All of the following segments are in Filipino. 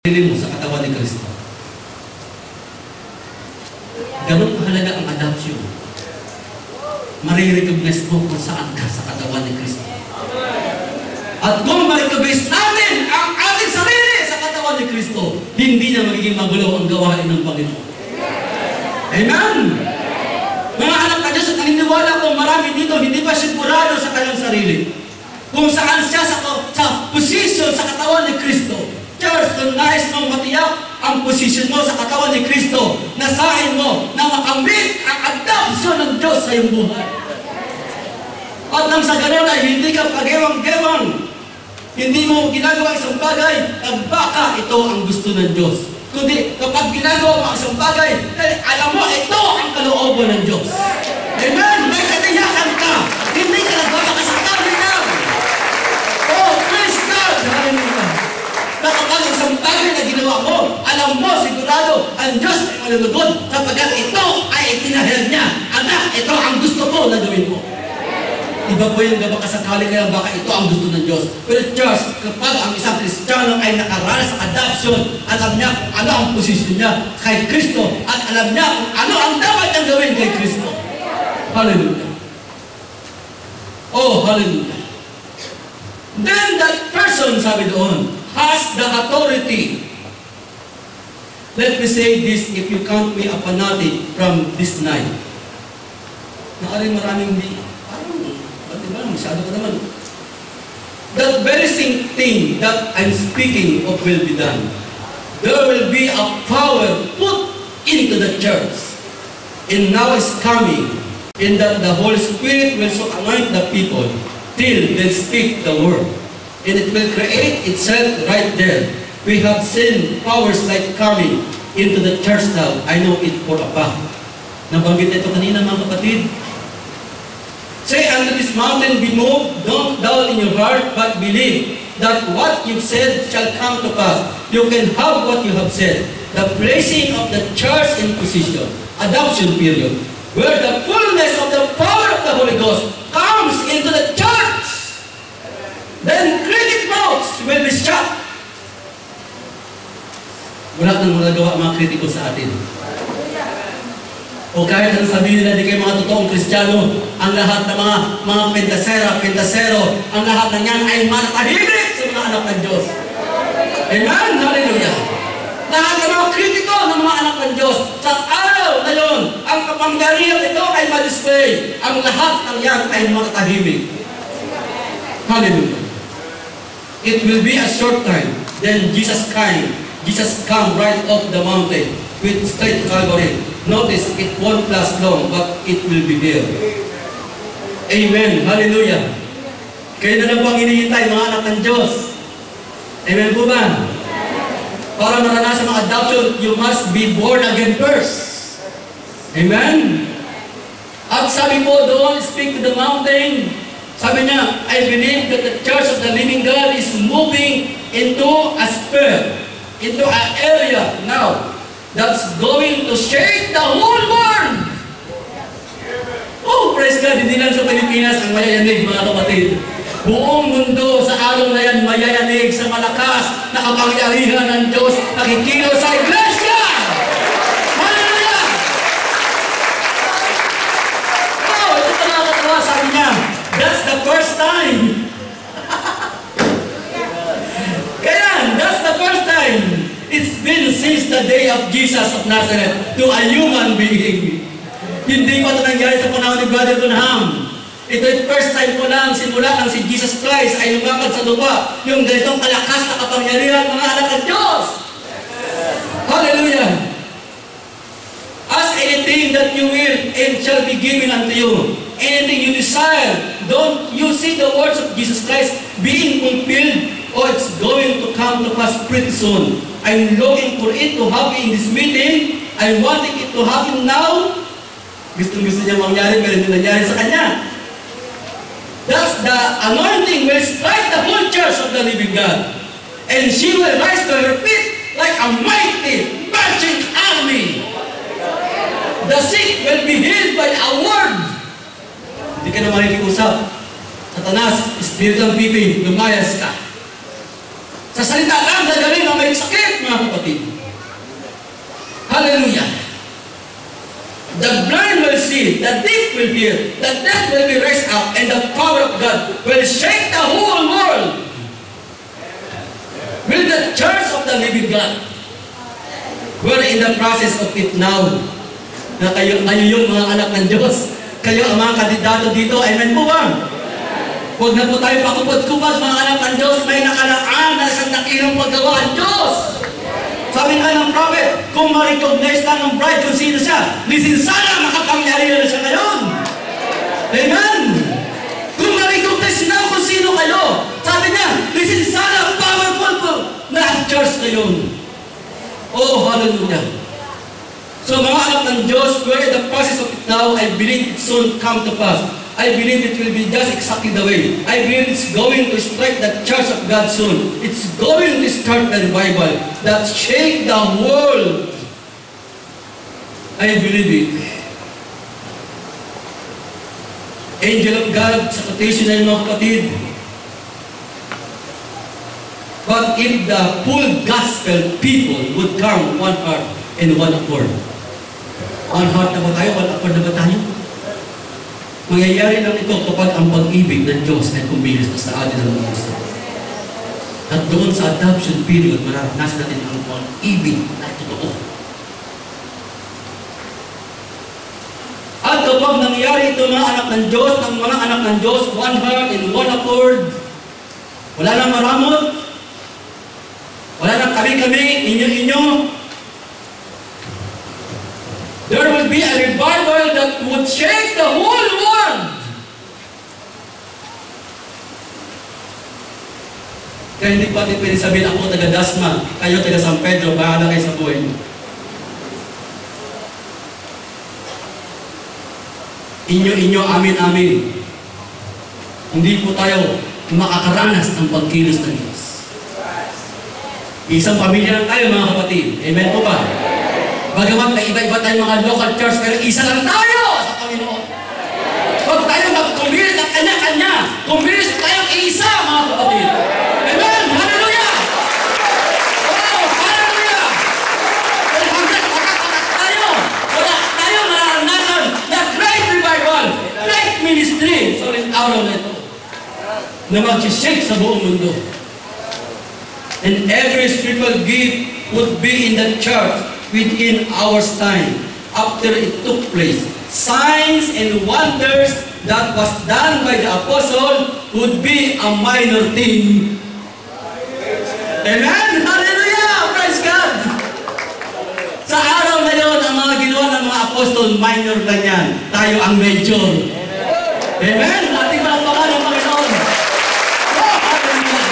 sarili mo sa katawan ni Kristo. Ganun kahalaga ang adoption. Marirecognize mo kung saan ka sa katawan ni Kristo. At kung marirecognize natin ang ating sarili sa katawan ni Kristo, hindi na magiging magulo ang gawain ng Panginoon. Amen! Mga anak na Diyos, at naniniwala ko marami dito, hindi pa sigurado sa kanyang sarili. Kung saan siya sa posisyon sa katawan ni Kristo. Church, kung nais mong matiyak ang posisyon mo sa katawan ni Kristo, nasahin mo na makamit ang adoption ng Diyos sa iyong buhay. At nang sa ganun ay hindi ka pagewang-gewang. Hindi mo ginagawa isang bagay na baka ito ang gusto ng Diyos. Kundi kapag ginagawa mo isang bagay, alam mo ito ang kalooban ng Diyos. Amen? May katiyakan ka. Hindi ka nagbabakasakali lang. Oh, praise God! Hallelujah! Na kapag isang bagay na ginawa mo, alam mo, sigurado, ang Diyos ay malulugod sapagkat ito ay itinahil niya. Anak, ito ang gusto mo na gawin mo. Iba po yung gabakasakali kaya baka ito ang gusto ng Diyos. Pero Diyos, kapag ang isang Kristiyano ay nakaranas sa adoption, alam niya kung ano ang posisyon niya kay Kristo at alam niya kung ano ang dapat niyang gawin kay Kristo. Hallelujah. Oh, hallelujah. Then that person, sabi doon, has the authority. Let me say this, if you count me a fanatic from this night. Naaring maraming hindi, masyado ka naman. That very same thing that I'm speaking of will be done. There will be a power put into the church. And now is coming, in that the Holy Spirit will so anoint the people till they speak the word. And it will create itself right there. We have seen powers like coming into the church now. I know it for a fact. Nabanggit ito kanina mga kapatid. Say unto this mountain, be moved, don't doubt in your heart, but believe that what you've said shall come to pass. You can have what you have said. The placing of the church in position, adoption period, where the fullness of the power of the Holy Ghost comes into the church. Then critic mouths will be shut. Wala nang magagawa mga kritiko sa atin. O kahit ang sabihin nila, di kayo mga totoong Kristiyano, ang lahat ng mga pentasero, ang lahat ng yan ay manatahimik sa mga anak ng Diyos. Amen? Hallelujah! Lahat ng mga kritiko ng mga anak ng Diyos, sa araw na yun, ang kapangyarihan ito ay ma-display. Ang lahat ng yan ay manatahimik. Hallelujah! It will be a short time, then Jesus come right off the mountain with straight Calvary. Notice, it won't last long, but it will be there. Amen. Hallelujah. Kayo na lang po ang hinihintay, mga anak ng Diyos. Amen po ba? Para maranasan ang adoption, you must be born again first. Amen. At sabi po doon, speak to the mountain. Sabi niya, I believe that the Church of the Living God is moving into a sphere, into an area now that's going to shake the whole world. Oh, praise God, hindi lang sa Pilipinas ang mayayanig, mga kapatid. Buong mundo sa araw na yan mayayanig sa malakas na kapangyarihan ng Diyos nakikilos sa Iglesia. Hallelujah! Oh, ito pa nakakatawa, sabi niya, that's the first time. Kaya, that's the first time. It's been since the day of Jesus of Nazareth to a human being. Hindi pa ito nangyari sa panahon ni Brother Dunham. Ito yung first time po lang, simula lang si Jesus Christ ay lumapad sa lupa. Yung ganitong kalakas na kapangyarihan, mga anak ng Diyos. Hallelujah! Ask anything that you will, and shall be given unto you. Anything you desire. Don't you see the words of Jesus Christ being fulfilled? Oh, it's going to come to pass pretty soon. I'm looking for it to happen in this meeting. I'm wanting it to happen now. Gusto niya mangyari, pero hindi nangyari sa kanya. Thus, the anointing will strike the whole church of the living God. And she will rise to her feet like a mighty marching army. The sick will be healed by a word. Hindi ka na makikiusap. Satanas, spirit ng pipi, lumayas ka. Sa salita lang, gagaling ang may sakit, mga kapatid. Hallelujah. The blind will see, the deaf will hear, the dead will be raised up, and the power of God will shake the whole world. Will the church of the living God. We're in the process of it now. Na kayo yung mga anak ng Diyos. Kayo ang mga kandidato dito. Amen po ba? Huwag na po tayo pakupad-kupad, mga anak ng Diyos. May nakalaan na isang nakirang paggawa ang Diyos. Sabi nga ng prophet, kung ma-recognize na ng bride kung sino siya, lisin sana makapangyarihan na siya ngayon. Amen? Kung ma-recognize na kung sino kayo, sabi niya, lisin sana powerful po na ang church ngayon. Oh, hallelujah. So mga anak ng Diyos, we're in the process of it now. I believe it soon come to pass. I believe it will be just exactly the way. I believe it's going to strike the church of God soon. It's going to start a revival that shake the world. I believe it. Angel of God, sa quotation na yung mga kapatid. But if the full gospel people would come one heart and one accord. One heart na ba tayo? One accord na ba tayo? Mangyayari lang ito kapag ang pag-ibig ng Diyos ay kumilos na sa atin ng mga gusto. At doon sa adoption period, mararanasan natin ang pag-ibig na totoo. At kapag nangyayari ito mga anak ng Diyos, ng mga anak ng Diyos, one heart and one accord, wala nang maramot, wala nang kami-kami, inyo-inyo, there will be a revival that would shake the whole world. Kaya hindi pa pwede sabihin ako taga Dasma, kayo taga San Pedro, bahala kayo sa buhay niyo. Inyo-inyo, amin-amin. Hindi po tayo makakaranas ng pagkilos ng Diyos. Isang pamilya lang tayo mga kapatid. Amen po ba? Bagamat may iba-iba tayong mga local church, pero isa lang tayo sa Panginoon. Huwag tayo mag-convince ng kanya-kanya. Convince tayong isa, mga kapatid. Amen! Hallelujah! Oh, hallelujah! Well, hanggang makapatak tayo, wala tayo mararanasan na great revival, great ministry. So, in araw na ito, na mag-shake sa buong mundo. And every spiritual gift would be in the church within hours time after it took place. Signs and wonders that was done by the apostle would be a minor thing. Amen? Hallelujah! Praise God! Sa araw na yun, ang mga ginawa ng mga apostol, minor lang yan. Tayo ang major. Amen? Ating malapakan ng Panginoon. Oh, hallelujah!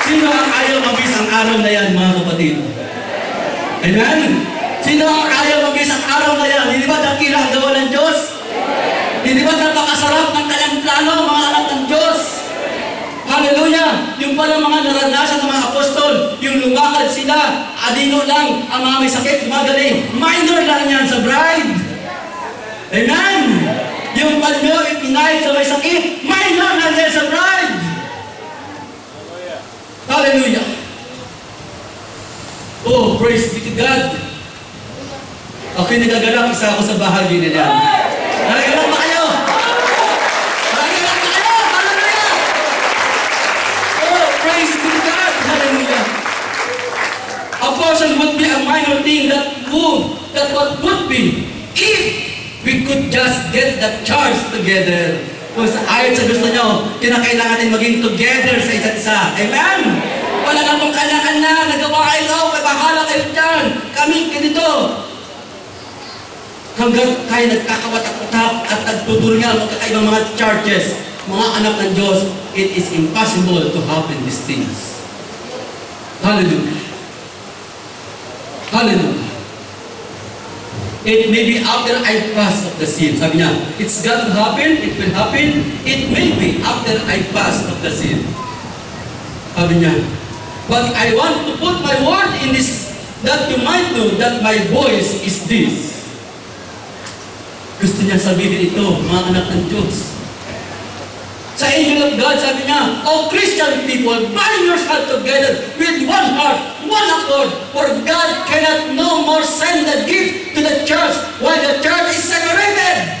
Sino ang ayaw mabis ang araw na yan, mga kapatid? Amen? Sino ang ayaw mabis ang araw na yan? Hindi ba dakila ang gawa ng Diyos? Hindi ba napakasarap ng kanyang plano, mga anak ng Diyos? Hallelujah! Yung pala mga naranasan ng mga apostol, yung lumakad sila, adino lang, ang mga may sakit, magaling. Minor lang yan sa bride. Amen? Yung panyo, ipinahit sa may sakit, minor lang yan sa bride. Hallelujah! Oh, praise be to God! Ako'y nagagalak, isa ako sa bahagi na yan. Nagagalak ba kayo? Nagagalak ba kayo? Hallelujah! Oh, praise be to God! Hallelujah! A portion would be a minor thing that would be if we could just get the church together. Kung ayon sa gusto nyo, kinakailangan natin maging together sa isa't isa. Amen? Wala na pong kanya-kanya, nagawa kayo, may bahala kayo dyan. Kami ganito. Hanggang kayo nagkakawatak-watak at nagtutulungan magkakaibang mga churches, mga anak ng Diyos, it is impossible to happen these things. Hallelujah. Hallelujah. It may be after I pass of the sin. Sabi niya, it's got to happen, it will happen, it may be after I pass of the sin. Sabi niya, but I want to put my word in this, that you might know that my voice is this. Gusto niya sabihin ito, mga anak ng Diyos. Sa angel of God, sabi niya, "O Christian people, bind yourselves together with one heart, one accord, for God cannot no more send the gift to the church while the church is separated."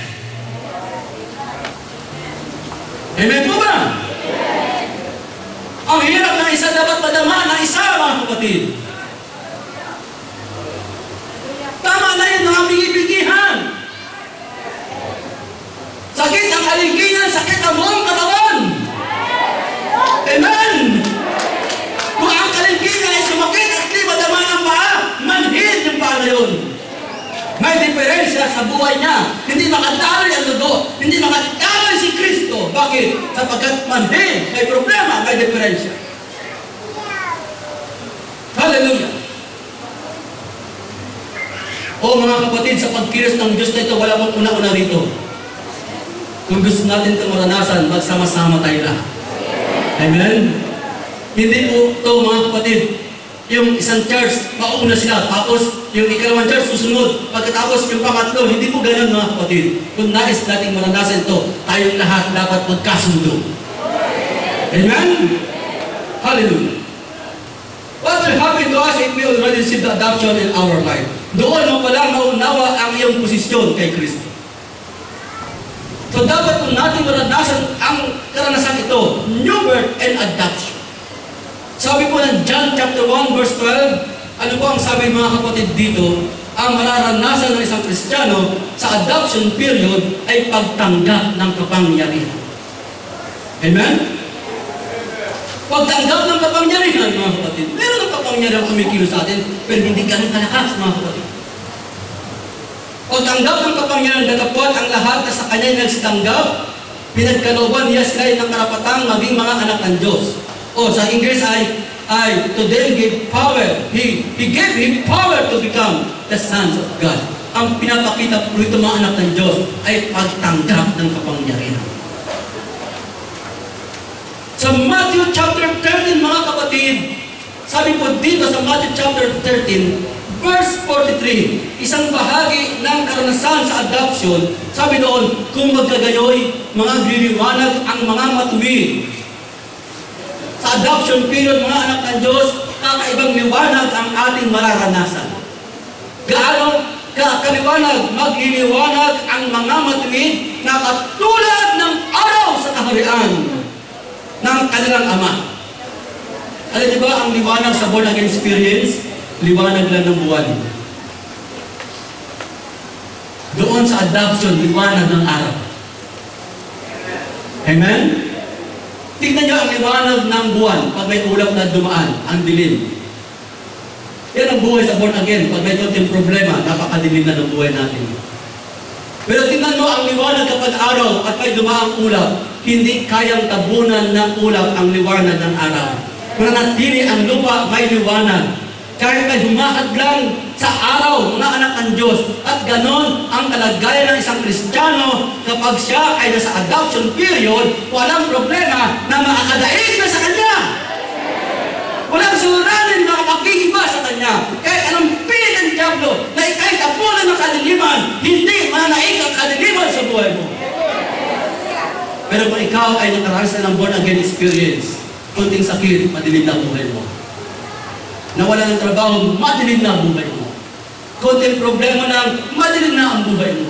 Amen po ba? Ang hirap ng isa dapat madama ng isa, mga kapatid. Tama na yun, mga bigi-bigihan. Sakit ang kaligkingan, sakit ang buong katawan. Amen! Kung ang kaligkingan ay sumakit at di madama ng paa, manhid yung paa na yun. May diferensya sa buhay niya. Hindi makadaloy ang dugo. Hindi makadaloy si Kristo. Bakit? Sapagkat manhid, may problema, may diferensya. Hallelujah! O mga kapatid, sa pagkilos ng Diyos na ito, wala pang una-una rito. Kung gusto natin itong maranasan, magsama-sama tayo lahat. Amen? Hindi po ito, mga kapatid, yung isang church, mauna sila, tapos yung ikalawang church susunod, pagkatapos yung pangatlo, hindi po ganun, mga kapatid. Kung nais nating maranasan ito, tayong lahat dapat magkasundo. Amen? Hallelujah! What will happen to us if we already receive the adoption in our life? Doon mo palang maunawa ang iyong posisyon kay Kristo. So dapat kung natin maranasan ang karanasan ito, new birth and adoption. Sabi po ng John chapter 1 verse 12, ano po ang sabi mga kapatid dito? Ang mararanasan ng isang Kristiyano sa adoption period ay pagtanggap ng kapangyarihan. Amen? Pagtanggap ng kapangyarihan, mga kapatid. Meron ng kapangyarihan kumikilos sa atin, pero hindi ganun kalakas, mga kapatid. Pagtanggap ng kapangyarihan, datapot ang lahat na sa kanya nagsitanggap, pinagkalooban niya sila ng karapatang maging mga anak ng Diyos. O sa English ay to them give power. He gave him power to become the sons of God. Ang pinapakita po ito mga anak ng Diyos ay pagtanggap ng kapangyarihan. Sa Matthew chapter 13, mga kapatid, sabi po dito sa Matthew chapter 13, verse 43, isang bahagi ng karanasan sa adoption, sabi doon, kung magkagayoy, mga gliliwanag ang mga matuwid. Sa adoption period, mga anak ng Diyos, kakaibang liwanag ang ating mararanasan. Gaano kaliwanag, magliliwanag ang mga matuwid na katulad ng araw sa kaharian ng kanilang Ama. Alam niyo ba, ang liwanag sa born again experience, liwanag lang ng buwan. Doon sa adoption, liwanag ng araw. Amen? Tingnan niyo ang liwanag ng buwan pag may ulap na dumaan, ang dilim. Yan ang buhay sa born again. Pag may konting problema, napakadilim na ng buhay natin. Pero tingnan mo ang liwanag kapag araw at may dumaang ulap, hindi kayang tabunan ng ulap ang liwanag ng araw. Mananatili ang lupa may liwanag. Kahit may humahadlang sa araw, mga anak ng Diyos. At ganon ang kalagayan ng isang Kristiyano kapag siya ay nasa adoption period, walang problema na makakadaig na sa kanya. Walang suliranin na makapagigiba sa kanya. Kahit anong pilit ng Diablo na ikay tapunan ng kadiliman, hindi manaig ang kadiliman sa buhay mo. Pero kung ikaw ay nakaranas ng born again experience, kunting sakit, madilim na buhay mo. Nawala ng trabaho, madilim na buhay mo. Kunting problema ng madilim na ang buhay mo.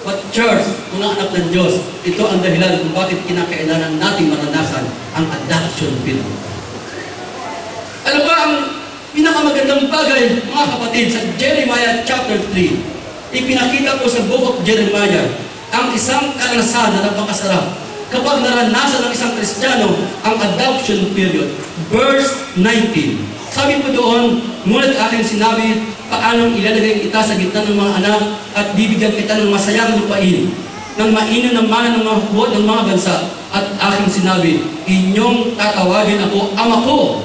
But church, mga anak ng Diyos, ito ang dahilan kung bakit kinakailangan nating maranasan ang adoption period. Alam ba ang pinakamagandang bagay, mga kapatid, sa Jeremiah chapter 3, ipinakita ko sa book of Jeremiah ang isang karanasan na napakasarap kapag naranasan ng isang Kristiyano ang adoption period. Verse 19. Sabi po doon, ngunit aking sinabi, paanong ilalagay kita sa gitna ng mga anak at bibigyan kita ng masayang lupain, ng mainom ng mana ng mga hukbo ng mga bansa. At aking sinabi, inyong tatawagin ako, Ama ko.